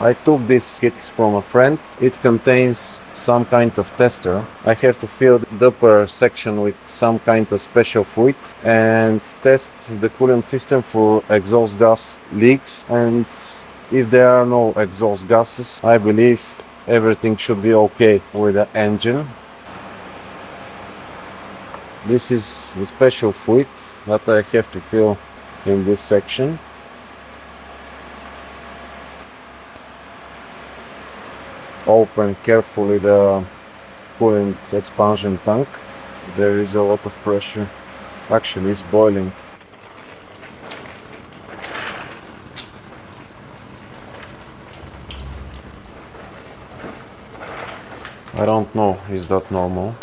I took this kit from a friend. It contains some kind of tester. I have to fill the upper section with some kind of special fluid and test the coolant system for exhaust gas leaks. And if there are no exhaust gases, I believe everything should be okay with the engine. This is the special fluid that I have to fill in this section. Open carefully the coolant expansion tank. There is a lot of pressure. Actually, it's boiling. I don't know, is that normal?